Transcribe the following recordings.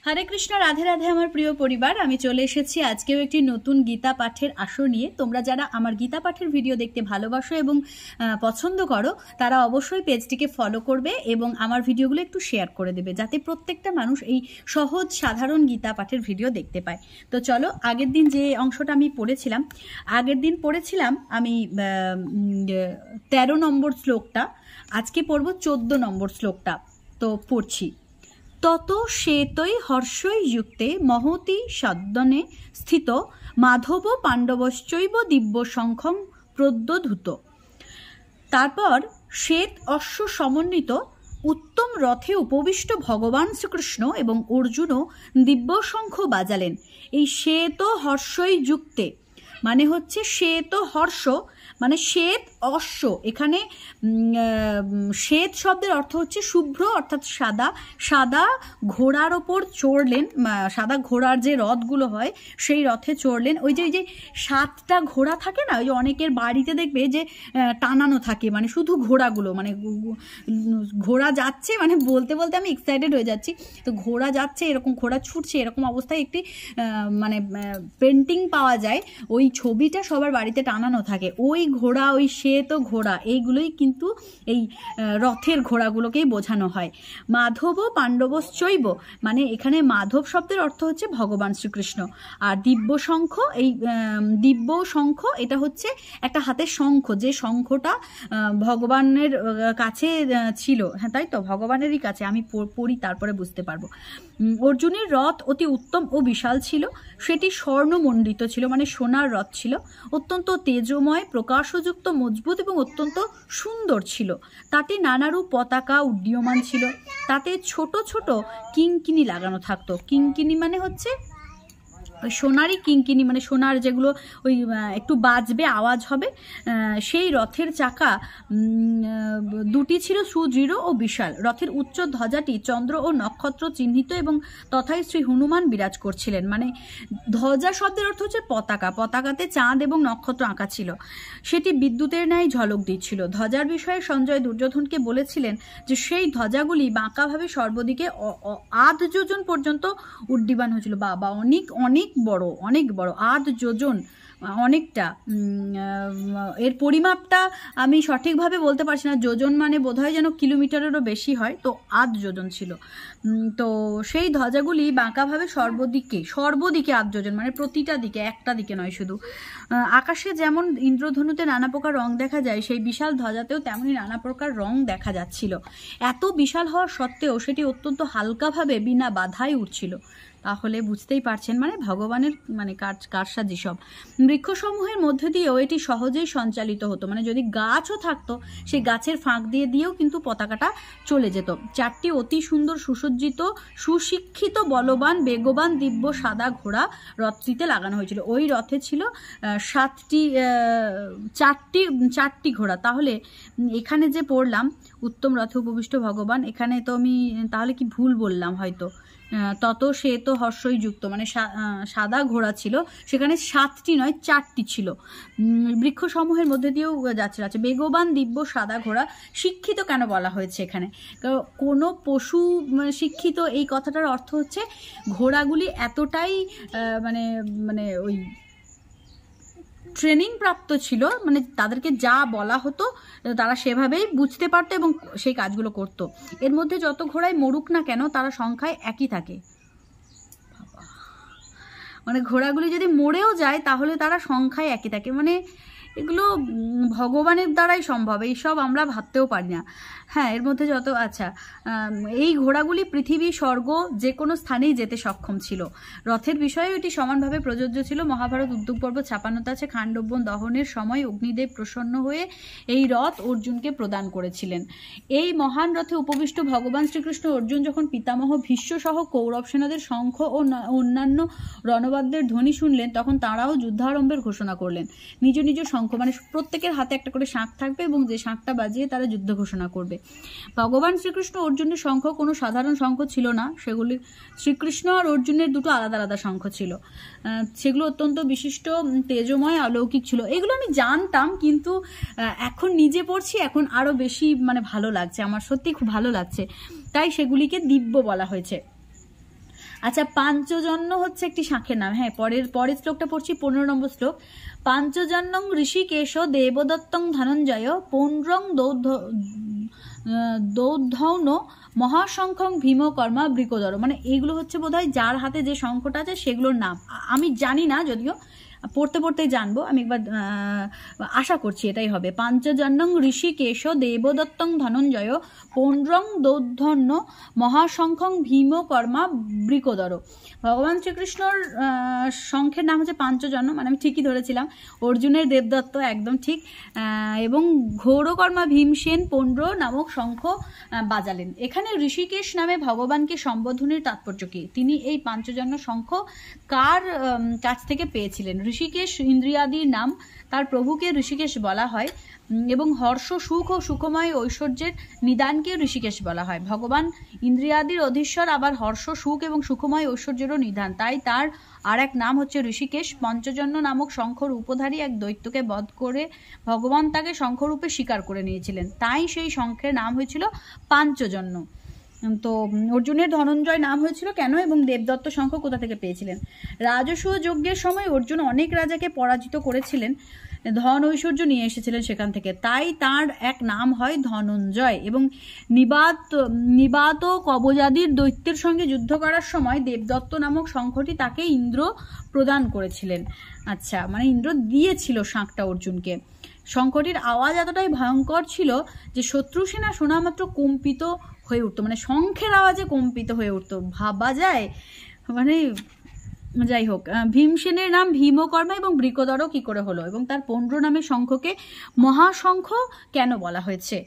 हरे कृष्ण राधे राधे आमार प्रिय परिवार आमी चले एसेछि आजकेও एकटी नतून गीता पाठेर आसर निये। तोमरा जारा आमार गीता पाठेर भिडियो देखते भालोबासो एबं पछंद करो तारा अवश्यई पेजटिके फलो करबे एबं आमार भिडियोगुलो एकटु शेयर करे देबे जाते प्रत्येकटा मानुष एई सहज साधारण गीता पाठेर भिडियो देखते पाय। तो चलो आगेर दिन जे अंशटा आमी पढ़ेछिलाम आगेर दिन पढ़ेछिलाम आमी 13 नम्बर श्लोकटा आजके पढ़बो 14 नम्बर श्लोकटा। तो पढ़छि ततो श्वेतै हर्षै युक्ते महती सद्दने स्थित माधव पाण्डवश्चैव दिव्य शंखं प्रद्योधुत। तारपर श्वेत अश्व समन्वित उत्तम रथे उपविष्ट भगवान श्रीकृष्ण एवं अर्जुनও दिव्य शंख बाजालेन। এই শ্বেত হর্ষই যুক্তে মানে হচ্ছে শ্বেত হর্ষ মানে শ্বেত অশ্ব। এখানে শ্বেত শব্দের অর্থ হচ্ছে শুভ্র অর্থাৎ সাদা। সাদা ঘোড়ার ওপর চড়লেন, সাদা ঘোড়ার যে রথগুলো হয় সেই রথে চড়লেন। ওই যে 7টা ঘোড়া থাকে না, ওই যে অনেকের বাড়িতে দেখবে যে টানানো থাকে, মানে শুধু ঘোড়াগুলো, মানে ঘোড়া যাচ্ছে, মানে বলতে বলতে আমি এক্সাইটেড হয়ে যাচ্ছি। তো ঘোড়া যাচ্ছে, এরকম ঘোড়া ছুটছে, এরকম অবস্থায় একটি মানে পেন্টিং পাওয়া যায়, ওই ছবিটা সবার বাড়িতে টানানো থাকে। ওই ঘোড়া, ওই শ্বেত ঘোড়া, এইগুলোই কিন্তু এই রথের ঘোড়াগুলোকেই বোঝানো হয়। মাধব পাণ্ডবশ্চৈব মানে এখানে মাধব শব্দের অর্থ হচ্ছে ভগবান শ্রীকৃষ্ণ। আর দিব্য শঙ্খ, এই দিব্য শঙ্খ এটা হচ্ছে একটা হাতের শঙ্খ, যে শঙ্খটা ভগবানের কাছে ছিল। হ্যাঁ তাই তো, ভগবানেরই কাছে। আমি পড়ি তারপরে বুঝতে পারবো। অর্জুনের রথ অতি উত্তম ও বিশাল ছিল, সেটি স্বর্ণমণ্ডিত ছিল, মানে সোনার রথ ছিল, অত্যন্ত তেজময়, প্রকাশযুক্ত, মজবুত এবং অত্যন্ত সুন্দর ছিল। তাতে নানারূপ পতাকা উড্ডীয়মান ছিল, তাতে ছোট ছোট কিঙ্কিনি লাগানো থাকতো। কিঙ্কিনি মানে হচ্ছে ওই সোনারই কিঙ্কিনি, মানে সোনার যেগুলো ওই একটু বাজবে, আওয়াজ হবে। সেই রথের চাকা দুটি ছিল সুদৃঢ় ও বিশাল। রথের উচ্চ ধ্বজাটি চন্দ্র ও নক্ষত্র চিহ্নিত এবং তথায় শ্রী হনুমান বিরাজ করছিলেন। মানে ধ্বজা শব্দের অর্থ হচ্ছে পতাকা, পতাকাতে চাঁদ এবং নক্ষত্র আঁকা ছিল, সেটি বিদ্যুতের ন্যায় ঝলক দিচ্ছিল। ধ্বজার বিষয়ে সঞ্জয় দুর্যোধনকে বলেছিলেন যে সেই ধ্বজাগুলি বাঁকাভাবে সর্বদিকে 8 যোজন পর্যন্ত উড্ডীয়মান হয়েছিল। বাবা, অনেক অনেক বড়, অনেক বড়, 8 যোজন, অনেকটা। এর পরিমাপটা আমি সঠিকভাবে বলতে পারছি না, যোজন মানে বোধহয় যেন কিলোমিটারেরও বেশি হয়, তো 8 যোজন ছিল। তো সেই ধ্বজাগুলি বাঁকাভাবে সর্বদিকে 8 যোজন, মানে প্রতিটা দিকে, একটা দিকে নয় শুধু। আকাশে যেমন ইন্দ্রধনুতে নানা প্রকার রং দেখা যায়, সেই বিশাল ধ্বজাতেও তেমনি নানা প্রকার রং দেখা যাচ্ছিল। এত বিশাল হওয়া সত্ত্বেও সেটি অত্যন্ত হালকাভাবে বিনা বাধায় উঠছিল। তাহলে বুঝতেই পারছেন মানে ভগবানের মানে কারসাজি সব। বৃক্ষসমূহের মধ্যে দিয়েও এটি সহজেই সঞ্চালিত হতো, মানে যদি গাছও থাকতো সেই গাছের ফাঁক দিয়েও কিন্তু পতাকাটা চলে যেত। 4টি অতি সুন্দর সুসজ্জিত সুশিক্ষিত বলবান বেগবান দিব্য সাদা ঘোড়া রথটিতে লাগানো হয়েছিল। ওই রথে ছিল 4টি ঘোড়া। তাহলে এখানে যে পড়লাম উত্তম রথে উপবিষ্ট ভগবান, এখানে তো আমি তাহলে কি ভুল বললাম হয়তো। তত শ্বেত হর্ষই যুক্ত মানে সাদা ঘোড়া ছিল, সেখানে 7টি নয় 4টি ছিল। বৃক্ষসমূহের মধ্যে দিয়েও যাচ্ছে। বেগবান দিব্য সাদা ঘোড়া। শিক্ষিত কেন বলা হয়েছে এখানে? কোনো পশু শিক্ষিত, এই কথাটার অর্থ হচ্ছে ঘোড়াগুলি এতটাই মানে মানে ওই ট্রেনিং প্রাপ্ত ছিল, মানে তাদেরকে যা বলা হতো তারা সেভাবেই বুঝতে পারতো এবং সেই কাজগুলো করতো। এর মধ্যে যত ঘোড়াই মরুক না কেন তারা সংখ্যায় একই থাকে। মানে ঘোড়াগুলি যদি মরেও যায় তাহলে তারা সংখ্যায় একই থাকে, মানে এগুলো ভগবানের দ্বারাই সম্ভব, এইসব আমরা ভাবতেও পারি না। হ্যাঁ, এর মধ্যে যত এই ঘোড়াগুলি পৃথিবী স্বর্গ যে কোনো স্থানেই যেতে সক্ষম ছিল। রথের বিষয়েও এটি সমানভাবে প্রযোজ্য ছিল। মহাভারত উদ্যোগ পর্ব 56 আছে, খাণ্ডবন দহনের সময় অগ্নিদেব প্রসন্ন হয়ে এই রথ অর্জুনকে প্রদান করেছিলেন। এই মহান রথে উপবিষ্ট ভগবান শ্রীকৃষ্ণ অর্জুন যখন পিতামহ ভীষ্ম সহ কৌরব সেনাদের শঙ্খ ও অন্যান্য রণবাদ্যের ধ্বনি শুনলেন, তখন তাঁরাও যুদ্ধারম্ভের ঘোষণা করলেন। নিজ নিজ শঙ্খ, মানে প্রত্যেকের হাতে একটা করে শাঁখ থাকবে এবং যে শাঁখটা বাজিয়ে তারা যুদ্ধ ঘোষণা করবে। ভগবান শ্রীকৃষ্ণ অর্জুনের শঙ্খ কোনো সাধারণ শঙ্খ ছিল না, সেগুলি শ্রীকৃষ্ণ আর অর্জুনের দুটো আলাদা আলাদা শঙ্খ ছিল। সেগুলো অত্যন্ত বিশিষ্ট, তেজময়, অলৌকিক ছিল। এগুলো আমি জানতাম, কিন্তু এখন নিজে পড়ছি, এখন আরো বেশি মানে ভালো লাগছে, আমার সত্যি খুব ভালো লাগছে, তাই সেগুলিকে দিব্য বলা হয়েছে। আচ্ছা, পাঞ্চজন্য হচ্ছে একটি শাঁখের নাম। হ্যাঁ, পরের শ্লোকটা পড়ছি, 15 নম্বর শ্লোক। পাঞ্চজন্যং ঋষিকেশ দেবদত্তং ধনঞ্জয় পৌণ্ড্রং দৌধৌন মহাশঙ্খং ভীমকর্মা বৃকোদর। মানে এইগুলো হচ্ছে বোধহয় যার হাতে যে শঙ্খটা আছে সেগুলোর নাম। আমি জানি না, যদিও পড়তে পড়তেই জানবো। আমি একবার আশা করছি এটাই হবে। পাঞ্চজন্যং ঋষিকেশ দেবদত্তং ধনঞ্জয় পৌণ্ড্রং দৌধন্য মহাশঙ্খং ভীমকর্মা বৃকোদর। ভগবান শ্রীকৃষ্ণর শঙ্খের নাম হচ্ছে পাঞ্চজন্য, মানে আমি ঠিকই ধরেছিলাম। অর্জুনের দেবদত্ত, একদম ঠিক। এবং ঘোরকর্মা ভীমসেন পৌণ্ড্র নামক শঙ্খ বাজালেন। এখানে ঋষিকেশ নামে ভগবানকে সম্বোধনের তাৎপর্য কি? তিনি এই পাঞ্চজন্য শঙ্খ কার কাছ থেকে পেয়েছিলেন? ঋষিকেশ ইন্দ্রিয়াদির নাম, তার প্রভুকে ঋষিকেশ বলা হয় এবং হর্ষ সুখ ও সুখময় ঐশ্বর্যের নিদানকে ঋষিকেশ বলা হয়। ভগবান ইন্দ্রিয়াদির অধীশ্বর, আবার হর্ষ সুখ এবং সুখময় ঐশ্বর্যেরও নিদান, তাই তার আর এক নাম হচ্ছে ঋষিকেশ। পঞ্চজন্য নামক শঙ্খ রূপধারী এক দৈত্যকে বধ করে ভগবান তাকে শঙ্খরূপে স্বীকার করে নিয়েছিলেন, তাই সেই শঙ্খের নাম হয়েছিল পাঞ্চজন্য। তো অর্জুনের ধনঞ্জয় নাম হয়েছিল কেন এবং দেবদত্ত শঙ্খ কোথা থেকে পেয়েছিলেন? রাজসূয় যজ্ঞের সময় অর্জুন অনেক রাজাকে পরাজিত করেছিলেন, ধন ঐশ্বর্য নিয়ে এসেছিলেন সেখান থেকে, তাই তার এক নাম হয় ধনঞ্জয়। এবং নিবাত কবজাদির দৈত্যের সঙ্গে যুদ্ধ করার সময় দেবদত্ত নামক শঙ্খটি তাকে ইন্দ্র প্রদান করেছিলেন। আচ্ছা, মানে ইন্দ্র দিয়েছিল শাঁখটা অর্জুনকে। শঙ্খটির আওয়াজ এতটাই ভয়ঙ্কর ছিল যে শত্রু সেনা শোনা মাত্র কম্পিত হয়ে উঠতো, মানে শঙ্খের আওয়াজে কম্পিত হয়ে উঠতো, ভাবা যায়? মানে যাই হোক, ভীমসেনের নাম ভীমকর্মা এবং বৃকোদর কি করে হলো, এবং তার পৌণ্ড্র নামে শঙ্খকে মহাশঙ্খ কেন বলা হয়েছে?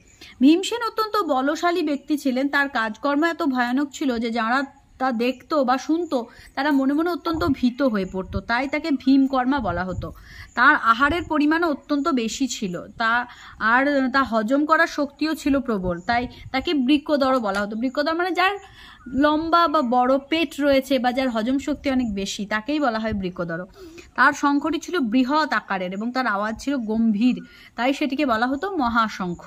ভীমসেন অত্যন্ত বলশালী ব্যক্তি ছিলেন, তার কাজকর্ম এত ভয়ানক ছিল যে যারা তা দেখতো বা শুনতো তারা মনে মনে অত্যন্ত ভীত হয়ে পড়তো, তাই তাকে ভীমকর্মা বলা হতো। তার আহারের পরিমাণও অত্যন্ত বেশি ছিল, তা হজম করার শক্তিও ছিল প্রবল, তাই তাকে বৃকোদর বলা হতো। বৃকোদর মানে যার লম্বা বা বড় পেট রয়েছে বা যার হজম শক্তি অনেক বেশি, তাকেই বলা হয় বৃকোদর। তার শঙ্খটি ছিল বৃহৎ আকারের এবং তার আওয়াজ ছিল গম্ভীর, তাই সেটিকে বলা হতো মহাশঙ্খ।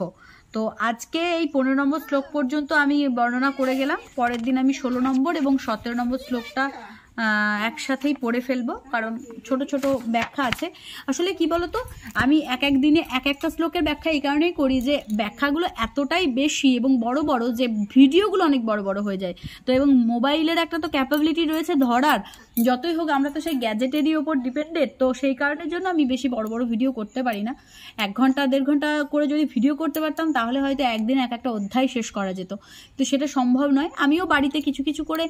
তো আজকে এই 15 নম্বর শ্লোক পর্যন্ত আমি বর্ণনা করে গেলাম। পরের দিন আমি 16 নম্বর এবং 17 নম্বর শ্লোকটা একসাথেই পড়ে ফেলবো, কারণ ছোট ছোট ব্যাখ্যা আছে। আসলে কি বলতো, আমি এক এক দিনে এক একটা শ্লোকের ব্যাখ্যা এই কারণেই করি যে ব্যাখ্যাগুলো এতটাই বেশি এবং বড় বড় যে ভিডিওগুলো অনেক বড় বড় হয়ে যায়। তো এবং মোবাইলের একটা তো ক্যাপাবিলিটি রয়েছে ধরার, যতই হোক আমরা তো সেই গ্যাজেটেরই ওপর ডিপেন্ডেড, তো সেই কারণের জন্য আমি বেশি বড় বড় ভিডিও করতে পারি না। 1 ঘন্টা 1.5 ঘন্টা করে যদি ভিডিও করতে পারতাম তাহলে হয়তো একদিন এক একটা অধ্যায় শেষ করা যেত, তো সেটা সম্ভব নয়। আমিও বাড়িতে কিছু কিছু করে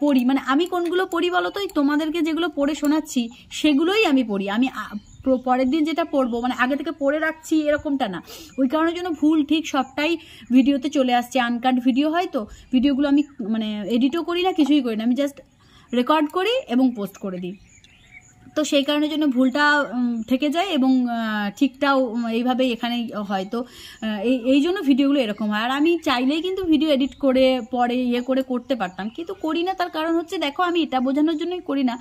পড়ি, মানে আমি কোনগুলো পড়ি বলো তো, তোমাদেরকে যেগুলো পড়ে শোনাচ্ছি সেগুলোই আমি পড়ি। আমি পরের দিন যেটা পড়বো মানে আগে থেকে পড়ে রাখছি এরকমটা না, ওই কারণের জন্য ভুল ঠিক সবটাই ভিডিওতে চলে আসছে। আনকাট ভিডিও হয়, তো ভিডিওগুলো আমি মানে এডিটও করি না, কিছুই করি না, আমি জাস্ট রেকর্ড করি এবং পোস্ট করে দিই। তো সেই কারণের জন্য ভুলটা থেকে যায় এবং ঠিকটাও এইভাবেই এখানেই হয়। তো এই জন্য ভিডিওগুলো এরকম হয়। আর আমি চাইলেই কিন্তু ভিডিও এডিট করে পরে করে করতে পারতাম, কিন্তু করি না। তার কারণ হচ্ছে, দেখো, আমি এটা বোঝানোর জন্যই করি না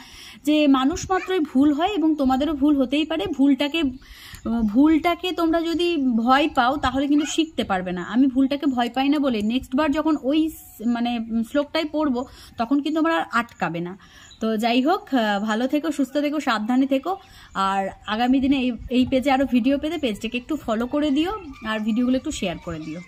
যে মানুষ মাত্রই ভুল হয় এবং তোমাদেরও ভুল হতেই পারে। ভুলটাকে তোমরা যদি ভয় পাও তাহলে কিন্তু শিখতে পারবে না। আমি ভুলটাকে ভয় পাই না বলে নেক্সট বার যখন ওই মানে শ্লোকটাই পড়বো তখন কিন্তু আমার আর আটকাবে না। তো যাই হোক, ভালো থেকো, সুস্থ থেকো, সাবধানে থেকো। আর আগামী দিনে এই পেজে আরও ভিডিও পেতে পেজটাকে একটু ফলো করে দিও আর ভিডিওগুলো একটু শেয়ার করে দিও।